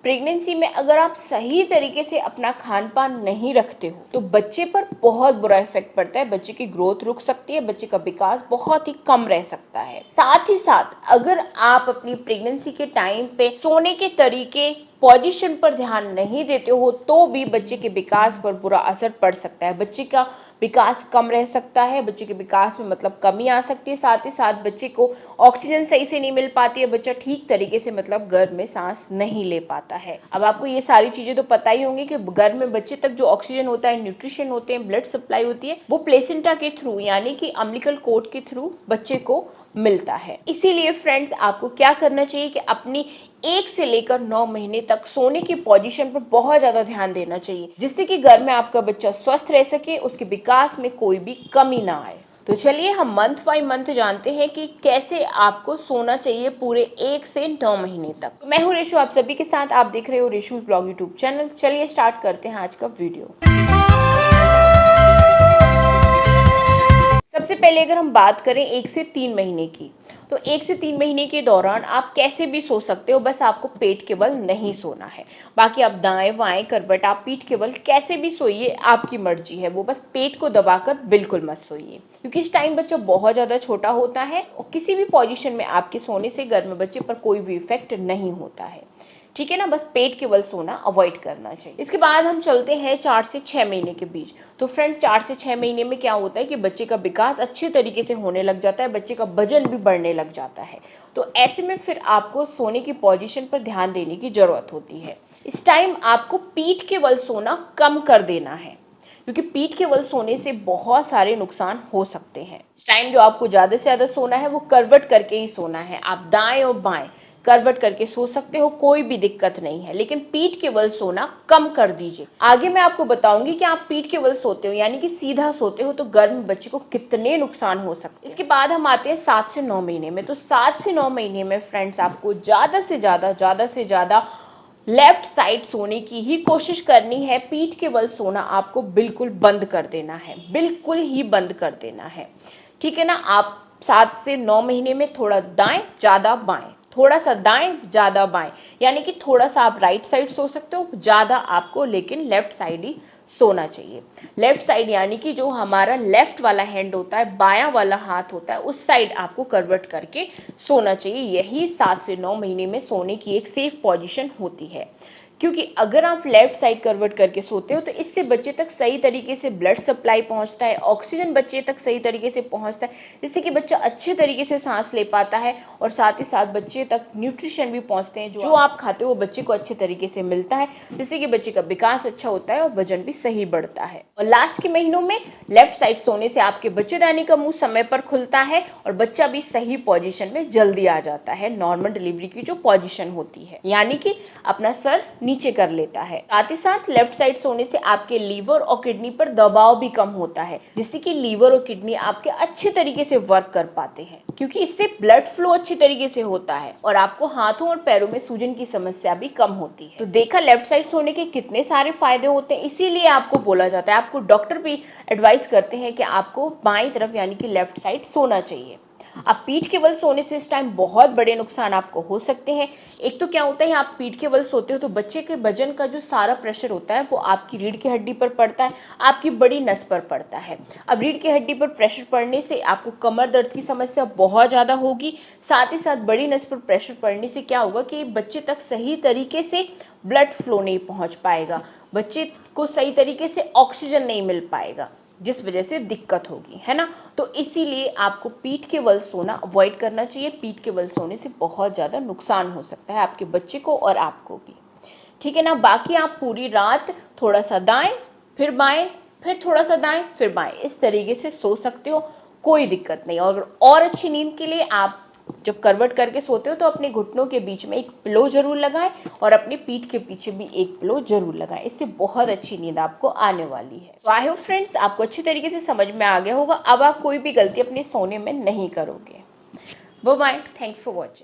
Pregnancy में अगर आप सही तरीके से अपना खान पान नहीं रखते हो तो बच्चे पर बहुत बुरा इफेक्ट पड़ता है। बच्चे की ग्रोथ रुक सकती है, बच्चे का विकास बहुत ही कम रह सकता है। साथ ही साथ अगर आप अपनी प्रेगनेंसी के टाइम पे सोने के तरीके, पोजीशन पर ध्यान नहीं देते हो तो भी बच्चे के विकास पर बुरा असर पड़ सकता है। बच्चे का विकास कम रह सकता है, बच्चे के विकास में मतलब कमी आ सकती है। साथ ही साथ बच्चे को ऑक्सीजन सही से नहीं मिल पाती है, बच्चा ठीक तरीके से मतलब गर्भ में सांस नहीं ले पाता है। अब आपको ये सारी चीजें तो पता ही होंगी कि गर्भ में बच्चे तक जो ऑक्सीजन होता है, न्यूट्रिशन होते हैं, ब्लड सप्लाई होती है, वो प्लेसेंटा के थ्रू यानी कि अम्बिलिकल कोर्ड के थ्रू बच्चे को मिलता है। इसीलिए फ्रेंड्स, आपको क्या करना चाहिए कि अपनी 1 से लेकर 9 महीने तक सोने की पोजीशन पर बहुत ज़्यादा ध्यान देना चाहिए, जिससे कि गर्भ में आपका बच्चा स्वस्थ रह सके, उसके विकास में कोई भी कमी ना आए। तो चलिए हम मंथ बाय मंथ जानते हैं कि कैसे आपको सोना चाहिए पूरे 1 से 9 महीने तक। तो मैं हूँ रेशु, आप सभी के साथ। आप देख रहे हो रेशूज ब्लॉग यूट्यूब चैनल। चलिए स्टार्ट करते हैं आज का वीडियो। सबसे पहले अगर हम बात करें 1 से 3 महीने की, तो 1 से 3 महीने के दौरान आप कैसे भी सो सकते हो, बस आपको पेट के बल नहीं सोना है। बाकी आप दाएं बाएं करवट, आप पीठ के बल कैसे भी सोइए, आपकी मर्जी है। वो बस पेट को दबाकर बिल्कुल मत सोइए, क्योंकि इस टाइम बच्चा बहुत ज़्यादा छोटा होता है और किसी भी पोजीशन में आपके सोने से गर्भ में बच्चे पर कोई भी इफेक्ट नहीं होता है। ठीक है ना, बस पेट के बल सोना अवॉइड करना चाहिए। इसके बाद हम चलते हैं 4 से 6 महीने के बीच। तो फ्रेंड, 4 से 6 महीने में क्या होता है कि बच्चे का विकास अच्छे तरीके से होने लग जाता है, बच्चे का वजन भी बढ़ने लग जाता है। तो ऐसे में फिर आपको सोने की पोजीशन पर ध्यान देने की ज़रूरत होती है। इस टाइम आपको पीठ के बल सोना कम कर देना है, क्योंकि पीठ के बल सोने से बहुत सारे नुकसान हो सकते हैं। इस टाइम जो आपको ज़्यादा से ज़्यादा सोना है वो करवट करके ही सोना है। आप दाएं और बाएं करवट करके सो सकते हो, कोई भी दिक्कत नहीं है, लेकिन पीठ के बल सोना कम कर दीजिए। आगे मैं आपको बताऊंगी कि आप पीठ के बल सोते हो यानी कि सीधा सोते हो तो गर्भ में बच्चे को कितने नुकसान हो सकते हैं। इसके बाद हम आते हैं 7 से 9 महीने में। तो 7 से 9 महीने में फ्रेंड्स, आपको ज़्यादा से ज़्यादा लेफ्ट साइड सोने की ही कोशिश करनी है। पीठ के बल सोना आपको बिल्कुल बंद कर देना है, बिल्कुल ही बंद कर देना है। ठीक है ना। आप 7 से 9 महीने में थोड़ा दाएं ज़्यादा बाएं, थोड़ा सा दाएं ज़्यादा बाएं, यानी कि थोड़ा सा आप राइट साइड सो सकते हो, ज़्यादा आपको लेकिन लेफ्ट साइड ही सोना चाहिए। लेफ्ट साइड यानी कि जो हमारा लेफ्ट वाला हैंड होता है, बायां वाला हाथ होता है, उस साइड आपको करवट करके सोना चाहिए। यही 7 से 9 महीने में सोने की एक सेफ पोजीशन होती है, क्योंकि अगर आप लेफ्ट साइड करवट करके सोते हो तो इससे बच्चे तक सही तरीके से ब्लड सप्लाई पहुंचता है, ऑक्सीजन बच्चे तक सही तरीके से पहुंचता है, जिससे कि बच्चा अच्छे तरीके से सांस ले पाता है और साथ ही साथ बच्चे तक न्यूट्रिशन भी पहुंचते हैं। जो आप खाते हो वो बच्चे को अच्छे तरीके से मिलता है, जिससे कि बच्चे का विकास अच्छा होता है और वजन भी सही बढ़ता है। और लास्ट के महीनों में लेफ्ट साइड सोने से आपके बच्चेदानी का मुंह समय पर खुलता है और बच्चा भी सही पोजीशन में जल्दी आ जाता है, नॉर्मल डिलीवरी की जो पोजीशन होती है, यानी कि अपना सर नीचे कर लेता है। साथ ही साथ लेफ्ट साइड सोने से आपके लीवर और किडनी पर दबाव भी कम होता है, जिससे कि लीवर और किडनी आपके अच्छे तरीके से वर्क कर पाते हैं, क्योंकि इससे ब्लड फ्लो अच्छे तरीके से होता है और आपको हाथों और पैरों में सूजन की समस्या भी कम होती है। तो देखा लेफ्ट साइड सोने के कितने सारे फायदे होते हैं। इसीलिए आपको बोला जाता है, आपको डॉक्टर भी एडवाइस करते हैं कि आपको बाईं तरफ यानी कि लेफ्ट साइड सोना चाहिए। अब पीठ के बल सोने से इस टाइम बहुत बड़े नुकसान आपको हो सकते हैं। एक तो क्या होता है, आप पीठ के बल सोते हो तो बच्चे के वजन का जो सारा प्रेशर होता है वो आपकी रीढ़ की हड्डी पर पड़ता है, आपकी बड़ी नस पर पड़ता है। अब रीढ़ की हड्डी पर प्रेशर पड़ने से आपको कमर दर्द की समस्या बहुत ज़्यादा होगी। साथ ही साथ बड़ी नस पर प्रेशर पड़ने से क्या होगा कि बच्चे तक सही तरीके से ब्लड फ्लो नहीं पहुँच पाएगा, बच्चे को सही तरीके से ऑक्सीजन नहीं मिल पाएगा, जिस वजह से दिक्कत होगी, है ना। तो इसीलिए आपको पीठ के बल सोना अवॉइड करना चाहिए। पीठ के बल सोने से बहुत ज़्यादा नुकसान हो सकता है आपके बच्चे को और आपको भी। ठीक है ना। बाकी आप पूरी रात थोड़ा सा दाएं फिर बाएं, फिर थोड़ा सा दाएं फिर बाएं, इस तरीके से सो सकते हो, कोई दिक्कत नहीं। और अच्छी नींद के लिए आप जब करवट करके सोते हो तो अपने घुटनों के बीच में एक पिलो जरूर लगाएं और अपनी पीठ के पीछे भी एक पिलो जरूर लगाएं। इससे बहुत अच्छी नींद आपको आने वाली है। तो आई होप फ्रेंड्स, आपको अच्छी तरीके से समझ में आ गया होगा। अब आप कोई भी गलती अपने सोने में नहीं करोगे। Bye bye, thanks for watching.